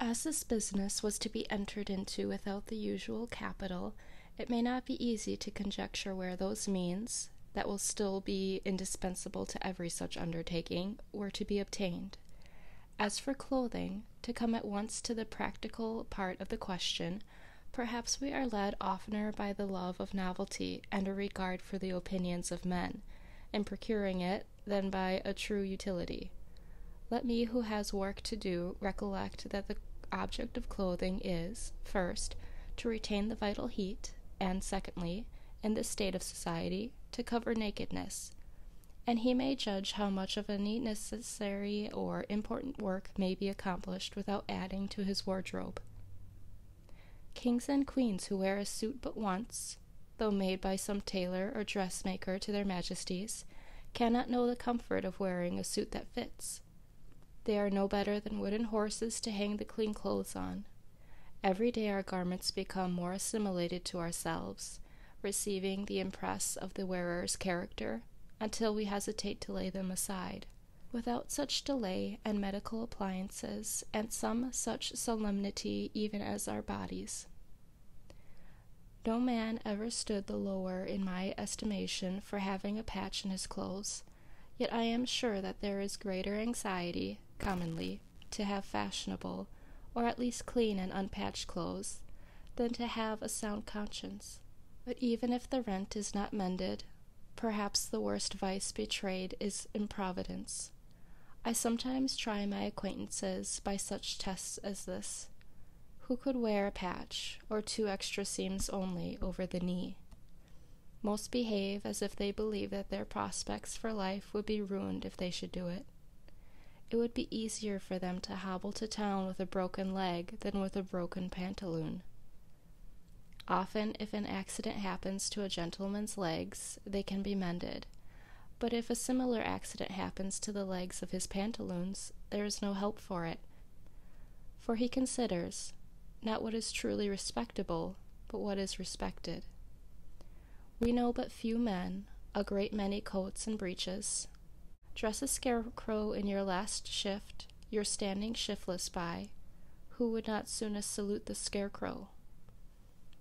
As this business was to be entered into without the usual capital, it may not be easy to conjecture where those means, that will still be indispensable to every such undertaking, were to be obtained. As for clothing, to come at once to the practical part of the question, perhaps we are led oftener by the love of novelty and a regard for the opinions of men, in procuring it, than by a true utility. Let me who has work to do recollect that the object of clothing is, first, to retain the vital heat, and secondly, in this state of society, to cover nakedness, and he may judge how much of any necessary or important work may be accomplished without adding to his wardrobe. Kings and queens who wear a suit but once, though made by some tailor or dressmaker to their majesties, cannot know the comfort of wearing a suit that fits. They are no better than wooden horses to hang the clean clothes on. Every day our garments become more assimilated to ourselves, receiving the impress of the wearer's character, until we hesitate to lay them aside. Without such delay and medical appliances, and some such solemnity even as our bodies, no man ever stood the lower in my estimation for having a patch in his clothes, yet I am sure that there is greater anxiety, commonly, to have fashionable, or at least clean and unpatched clothes, than to have a sound conscience. But even if the rent is not mended, perhaps the worst vice betrayed is improvidence. I sometimes try my acquaintances by such tests as this. Who could wear a patch, or 2 extra seams only, over the knee? Most behave as if they believe that their prospects for life would be ruined if they should do it. It would be easier for them to hobble to town with a broken leg than with a broken pantaloon. Often, if an accident happens to a gentleman's legs, they can be mended, but if a similar accident happens to the legs of his pantaloons, there is no help for it, for he considers, not what is truly respectable, but what is respected. We know but few men, a great many coats and breeches. Dress a scarecrow in your last shift, you're standing shiftless by. Who would not soonest salute the scarecrow?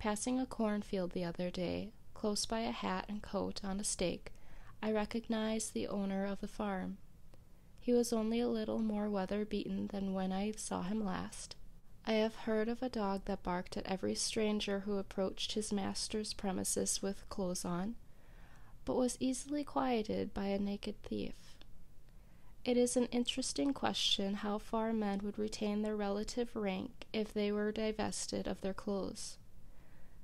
Passing a cornfield the other day, close by a hat and coat on a stake, I recognized the owner of the farm. He was only a little more weather-beaten than when I saw him last. I have heard of a dog that barked at every stranger who approached his master's premises with clothes on, but was easily quieted by a naked thief. It is an interesting question how far men would retain their relative rank if they were divested of their clothes.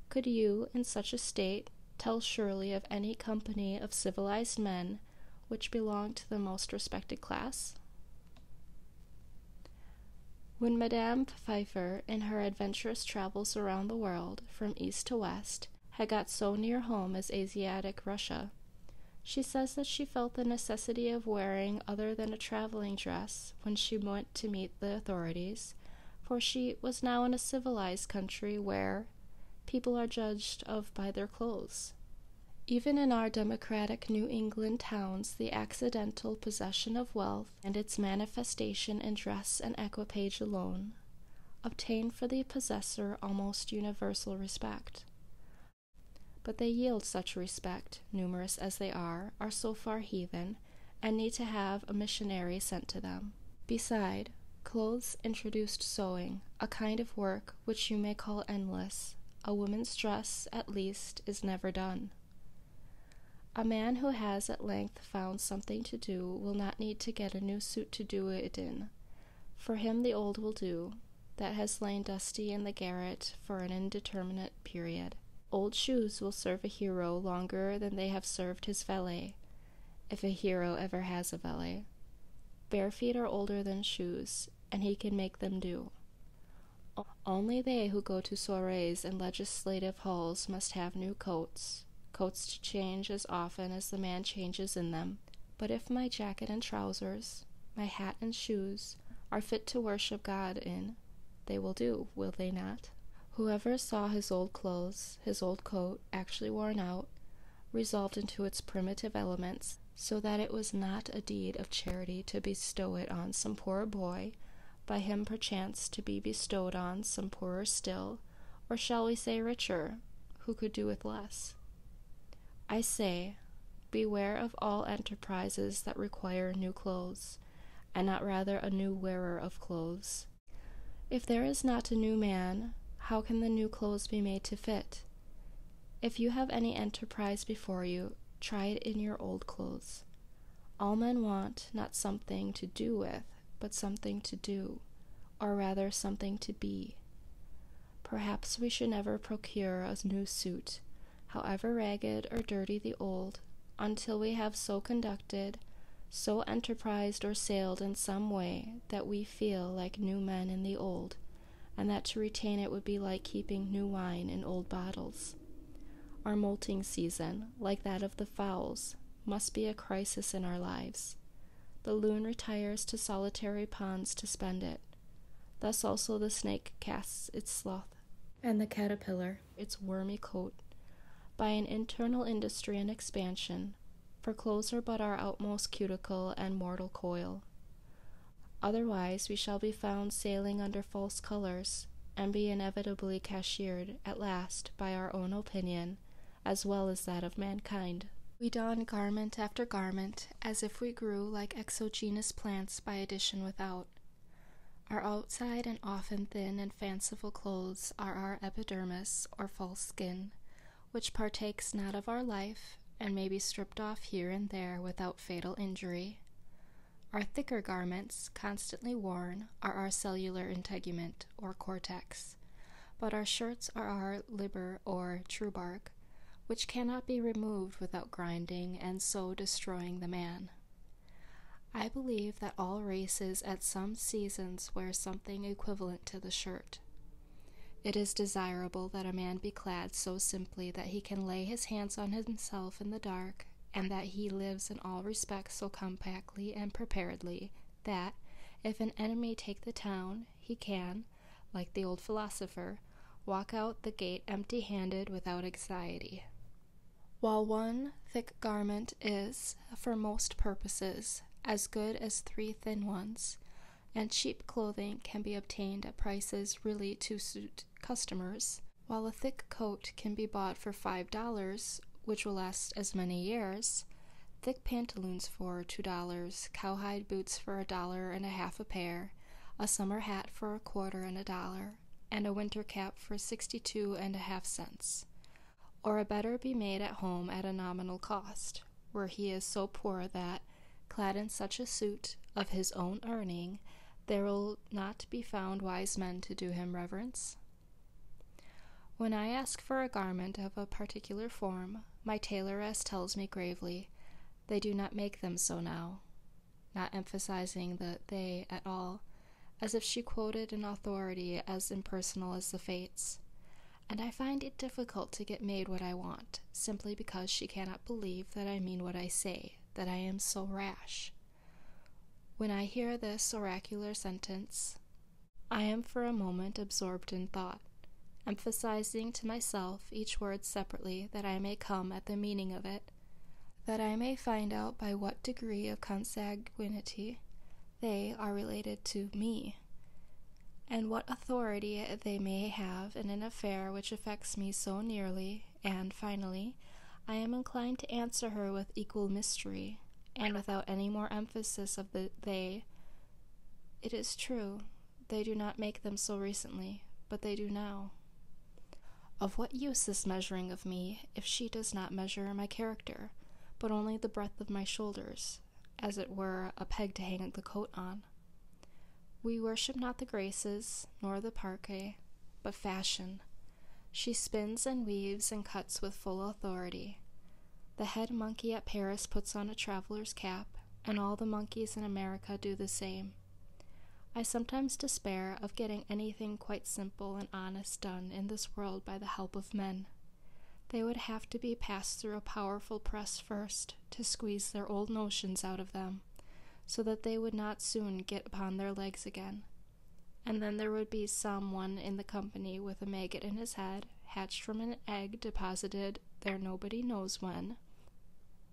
Could you, in such a state, tell surely of any company of civilized men which belonged to the most respected class? When Madame Pfeiffer, in her adventurous travels around the world, from east to west, had got so near home as Asiatic Russia, she says that she felt the necessity of wearing other than a traveling dress when she went to meet the authorities, for she was now in a civilized country where people are judged of by their clothes. Even in our democratic New England towns, the accidental possession of wealth, and its manifestation in dress and equipage alone, obtain for the possessor almost universal respect. But they yield such respect, numerous as they are so far heathen, and need to have a missionary sent to them. Beside, clothes introduced sewing, a kind of work which you may call endless. A woman's dress, at least, is never done. A man who has at length found something to do will not need to get a new suit to do it in. For him the old will do, that has lain dusty in the garret for an indeterminate period. Old shoes will serve a hero longer than they have served his valet, if a hero ever has a valet. Bare feet are older than shoes, and he can make them do. Only they who go to soirees and legislative halls must have new coats to change as often as the man changes in them. But if my jacket and trousers, my hat and shoes, are fit to worship God in, they will do, will they not? Whoever saw his old clothes, his old coat, actually worn out, resolved into its primitive elements, so that it was not a deed of charity to bestow it on some poor boy, by him perchance to be bestowed on some poorer still, or shall we say richer, who could do with less? I say, beware of all enterprises that require new clothes, and not rather a new wearer of clothes. If there is not a new man, how can the new clothes be made to fit? If you have any enterprise before you, try it in your old clothes. All men want not something to do with, but something to do, or rather something to be. Perhaps we should never procure a new suit, however ragged or dirty the old, until we have so conducted, so enterprised or sailed in some way that we feel like new men in the old, and that to retain it would be like keeping new wine in old bottles. Our molting season, like that of the fowls, must be a crisis in our lives. The loon retires to solitary ponds to spend it. Thus also the snake casts its slough, and the caterpillar its wormy coat, by an internal industry and expansion, for clothes are but our outmost cuticle and mortal coil. Otherwise we shall be found sailing under false colors, and be inevitably cashiered at last by our own opinion, as well as that of mankind. We don garment after garment, as if we grew like exogenous plants by addition without. Our outside and often thin and fanciful clothes are our epidermis, or false skin, which partakes not of our life, and may be stripped off here and there without fatal injury. Our thicker garments, constantly worn, are our cellular integument, or cortex, but our shirts are our liber, or true bark, which cannot be removed without grinding and so destroying the man. I believe that all races at some seasons wear something equivalent to the shirt. It is desirable that a man be clad so simply that he can lay his hands on himself in the dark, and that he lives in all respects so compactly and preparedly that, if an enemy take the town, he can, like the old philosopher, walk out the gate empty-handed without anxiety. While one thick garment is, for most purposes, as good as 3 thin ones, and cheap clothing can be obtained at prices really to suit customers, while a thick coat can be bought for $5, which will last as many years, thick pantaloons for $2, cowhide boots for $1.50 a pair, a summer hat for $0.25 and a winter cap for 62.5 cents. Or a better be made at home at a nominal cost, where he is so poor that, clad in such a suit of his own earning, there will not be found wise men to do him reverence. When I ask for a garment of a particular form, my tailoress tells me gravely, they do not make them so now, not emphasizing the they at all, as if she quoted an authority as impersonal as the fates. And I find it difficult to get made what I want, simply because she cannot believe that I mean what I say, that I am so rash. When I hear this oracular sentence, I am for a moment absorbed in thought, emphasizing to myself each word separately that I may come at the meaning of it, that I may find out by what degree of consanguinity they are related to me, and what authority they may have in an affair which affects me so nearly, and, finally, I am inclined to answer her with equal mystery, and without any more emphasis of the they. It is true, they do not make them so recently, but they do now. Of what use this measuring of me, if she does not measure my character, but only the breadth of my shoulders, as it were a peg to hang the coat on? We worship not the graces, nor the parquet, but fashion. She spins and weaves and cuts with full authority. The head monkey at Paris puts on a traveler's cap, and all the monkeys in America do the same. I sometimes despair of getting anything quite simple and honest done in this world by the help of men. They would have to be passed through a powerful press first, to squeeze their old notions out of them, so that they would not soon get upon their legs again. And then there would be some one in the company with a maggot in his head, hatched from an egg deposited there nobody knows when,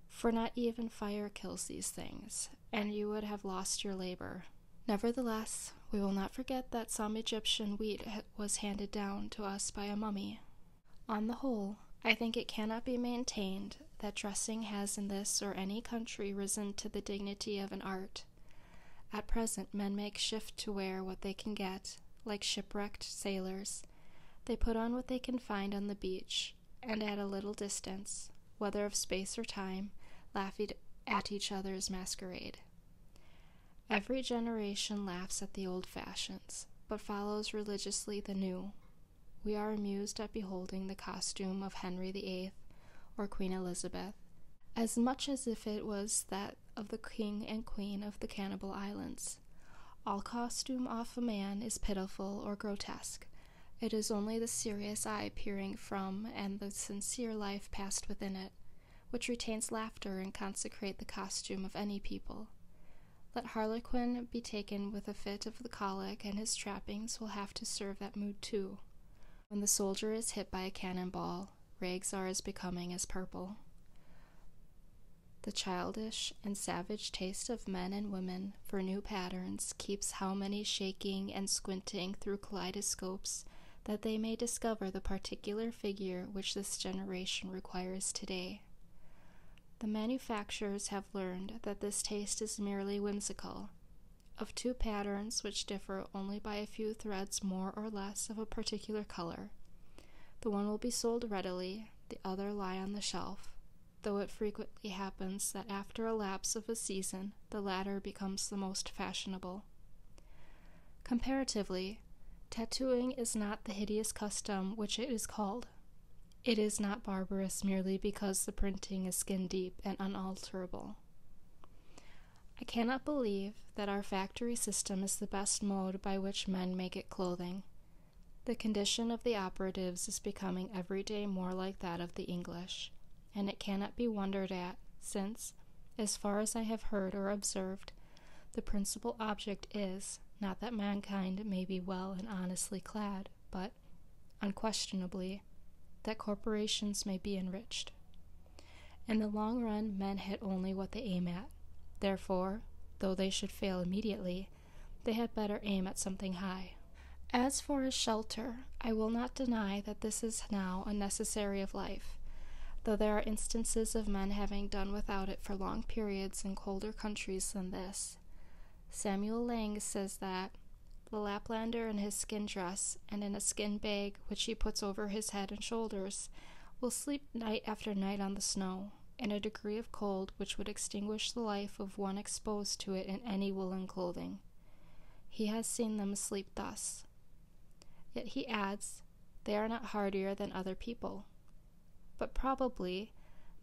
for not even fire kills these things, and you would have lost your labor. Nevertheless, we will not forget that some Egyptian wheat was handed down to us by a mummy. On the whole, I think it cannot be maintained that dressing has in this or any country risen to the dignity of an art. At present, men make shift to wear what they can get, like shipwrecked sailors. They put on what they can find on the beach, and at a little distance, whether of space or time, laugh at each other's masquerade. Every generation laughs at the old fashions, but follows religiously the new. We are amused at beholding the costume of Henry VIII or Queen Elizabeth, as much as if it was that of the king and queen of the Cannibal Islands. All costume off a man is pitiful or grotesque. It is only the serious eye peering from and the sincere life passed within it, which retains laughter and consecrate the costume of any people. Let Harlequin be taken with a fit of the colic, and his trappings will have to serve that mood too. When the soldier is hit by a cannonball, rags are as becoming as purple. The childish and savage taste of men and women for new patterns keeps how many shaking and squinting through kaleidoscopes that they may discover the particular figure which this generation requires today. The manufacturers have learned that this taste is merely whimsical, of two patterns which differ only by a few threads more or less of a particular color. The one will be sold readily, the other lie on the shelf, though it frequently happens that after a lapse of a season the latter becomes the most fashionable. Comparatively, tattooing is not the hideous custom which it is called. It is not barbarous merely because the printing is skin-deep and unalterable. I cannot believe that our factory system is the best mode by which men may get clothing. The condition of the operatives is becoming every day more like that of the English, and it cannot be wondered at, since, as far as I have heard or observed, the principal object is, not that mankind may be well and honestly clad, but, unquestionably, that corporations may be enriched. In the long run, men hit only what they aim at. Therefore, though they should fail immediately, they had better aim at something high. As for a shelter, I will not deny that this is now a necessary of life, though there are instances of men having done without it for long periods in colder countries than this. Samuel Lang says that the Laplander in his skin dress and in a skin bag which he puts over his head and shoulders will sleep night after night on the snow, in a degree of cold which would extinguish the life of one exposed to it in any woolen clothing. He has seen them sleep thus. Yet he adds, they are not hardier than other people. But probably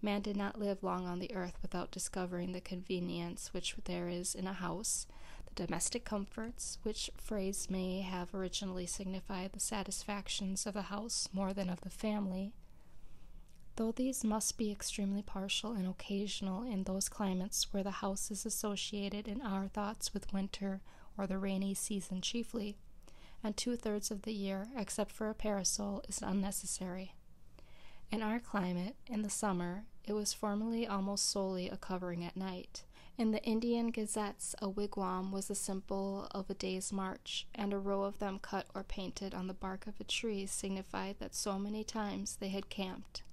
man did not live long on the earth without discovering the convenience which there is in a house, the domestic comforts, which phrase may have originally signified the satisfactions of the house more than of the family, though these must be extremely partial and occasional in those climates where the house is associated in our thoughts with winter or the rainy season chiefly, and 2/3 of the year, except for a parasol, is unnecessary. In our climate, in the summer, it was formerly almost solely a covering at night. In the Indian gazettes, a wigwam was a symbol of a day's march, and a row of them cut or painted on the bark of a tree signified that so many times they had camped.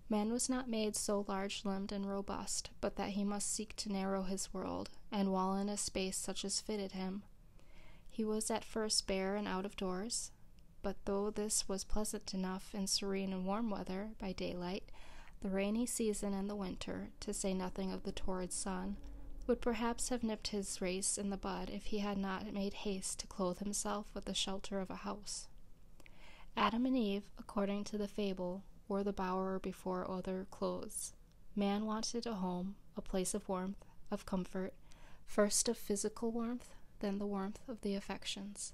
Man was not made so large-limbed and robust, but that he must seek to narrow his world, and wall in a space such as fitted him. He was at first bare and out of doors, but though this was pleasant enough in serene and warm weather by daylight, the rainy season and the winter, to say nothing of the torrid sun, would perhaps have nipped his race in the bud if he had not made haste to clothe himself with the shelter of a house. Adam and Eve, according to the fable, wore the bower before other clothes. Man wanted a home, a place of warmth, of comfort, first of physical warmth, then the warmth of the affections.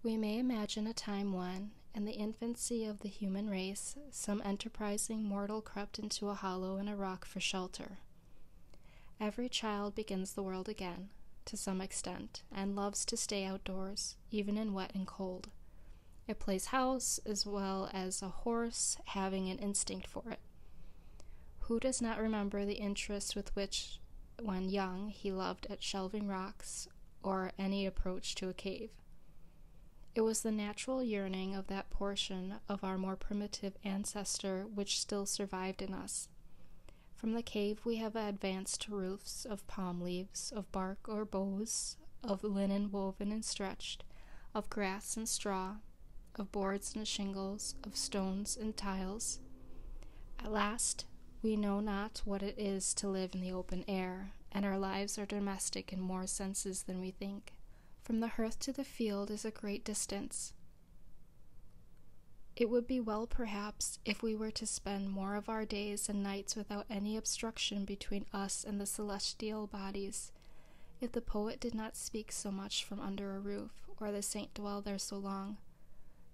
We may imagine a time when, in the infancy of the human race, some enterprising mortal crept into a hollow in a rock for shelter. Every child begins the world again, to some extent, and loves to stay outdoors, even in wet and cold. It plays house as well as a horse, having an instinct for it. Who does not remember the interest with which when young he loved at shelving rocks or any approach to a cave. It was the natural yearning of that portion of our more primitive ancestor which still survived in us. From the cave we have advanced to roofs of palm leaves, of bark or boughs, of linen woven and stretched, of grass and straw, of boards and shingles, of stones and tiles. At last, we know not what it is to live in the open air, and our lives are domestic in more senses than we think. From the hearth to the field is a great distance. It would be well, perhaps, if we were to spend more of our days and nights without any obstruction between us and the celestial bodies, if the poet did not speak so much from under a roof, or the saint dwell there so long.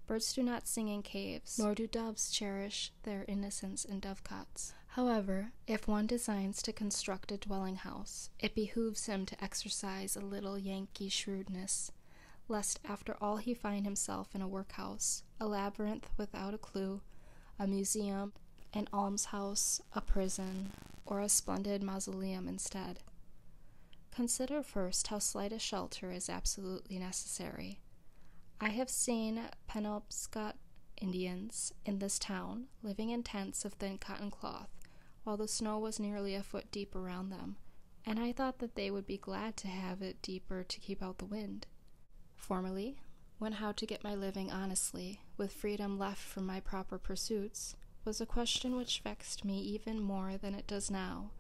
Birds do not sing in caves, nor do doves cherish their innocence in dovecots. However, if one designs to construct a dwelling house, it behooves him to exercise a little Yankee shrewdness, lest after all he find himself in a workhouse, a labyrinth without a clue, a museum, an almshouse, a prison, or a splendid mausoleum instead. Consider first how slight a shelter is absolutely necessary. I have seen Penobscot Indians in this town living in tents of thin cotton cloth, while the snow was nearly a foot deep around them, and I thought that they would be glad to have it deeper to keep out the wind. Formerly, when how to get my living honestly, with freedom left from my proper pursuits, was a question which vexed me even more than it does now,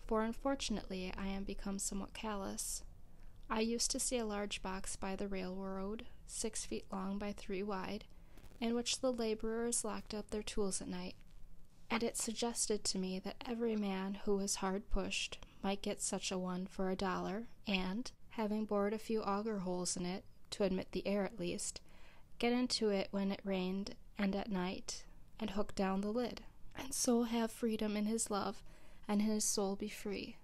for unfortunately I am become somewhat callous. I used to see a large box by the railroad, 6 feet long by 3 wide, in which the laborers locked up their tools at night, and it suggested to me that every man who was hard pushed might get such a one for $1, and, having bored a few auger holes in it, to admit the air at least, get into it when it rained and at night, and hook down the lid, and so have freedom in his love, and his soul be free.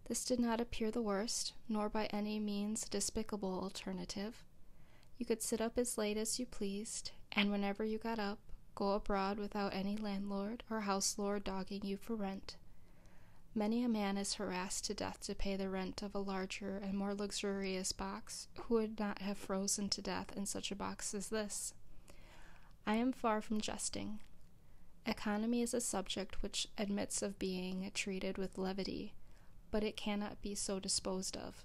This did not appear the worst, nor by any means a despicable alternative. You could sit up as late as you pleased, and whenever you got up, go abroad without any landlord or house lord dogging you for rent. Many a man is harassed to death to pay the rent of a larger and more luxurious box, who would not have frozen to death in such a box as this. I am far from jesting. Economy is a subject which admits of being treated with levity, but it cannot be so disposed of.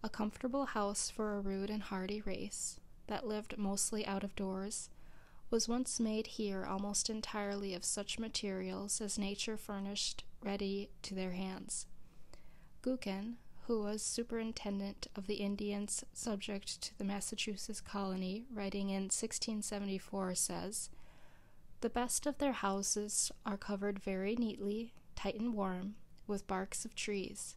A comfortable house for a rude and hardy race, that lived mostly out of doors, was once made here almost entirely of such materials as nature furnished ready to their hands. Guken, who was superintendent of the Indians subject to the Massachusetts colony, writing in 1674, says, "The best of their houses are covered very neatly, tight and warm, with barks of trees,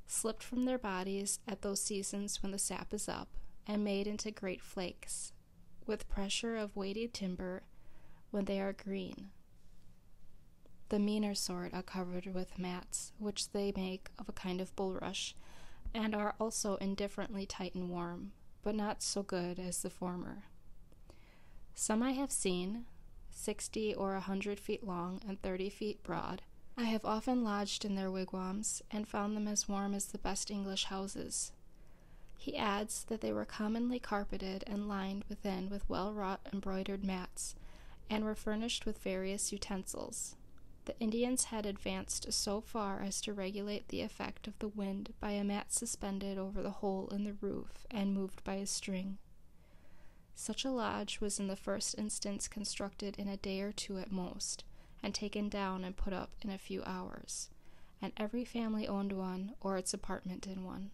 slipped from their bodies at those seasons when the sap is up, and made into great flakes, with pressure of weighty timber when they are green. The meaner sort are covered with mats, which they make of a kind of bulrush, and are also indifferently tight and warm, but not so good as the former. Some I have seen, 60 or 100 feet long and 30 feet broad. I have often lodged in their wigwams, and found them as warm as the best English houses." He adds that they were commonly carpeted and lined within with well-wrought embroidered mats, and were furnished with various utensils. The Indians had advanced so far as to regulate the effect of the wind by a mat suspended over the hole in the roof and moved by a string. Such a lodge was in the first instance constructed in a day or two at most, and taken down and put up in a few hours, and every family owned one or its apartment in one.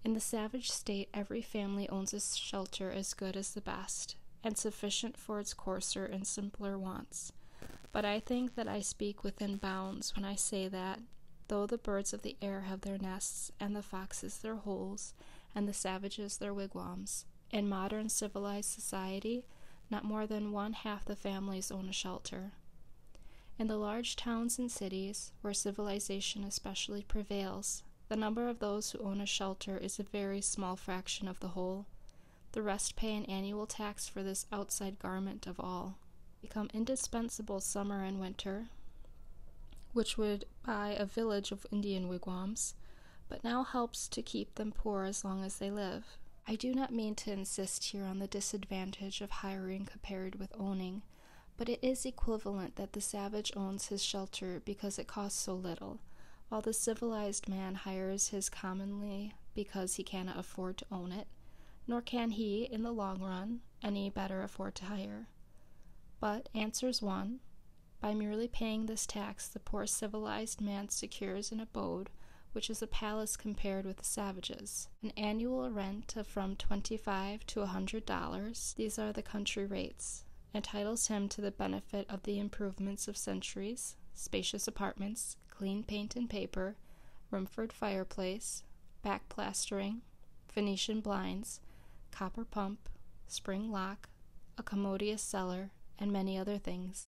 In the savage state, every family owns a shelter as good as the best, and sufficient for its coarser and simpler wants. But I think that I speak within bounds when I say that, though the birds of the air have their nests, and the foxes their holes, and the savages their wigwams, in modern civilized society, not more than 1/2 the families own a shelter. In the large towns and cities, where civilization especially prevails, the number of those who own a shelter is a very small fraction of the whole. The rest pay an annual tax for this outside garment of all. Become indispensable summer and winter, which would buy a village of Indian wigwams, but now helps to keep them poor as long as they live. I do not mean to insist here on the disadvantage of hiring compared with owning, but it is equivalent that the savage owns his shelter because it costs so little, while the civilized man hires his commonly because he cannot afford to own it, nor can he, in the long run, any better afford to hire. But, answers one, by merely paying this tax, the poor civilized man secures an abode, which is a palace compared with the savages. An annual rent of from $25 to $100, these are the country rates, entitles him to the benefit of the improvements of centuries, spacious apartments, clean paint and paper, Rumford fireplace, back plastering, Venetian blinds, copper pump, spring lock, a commodious cellar, and many other things.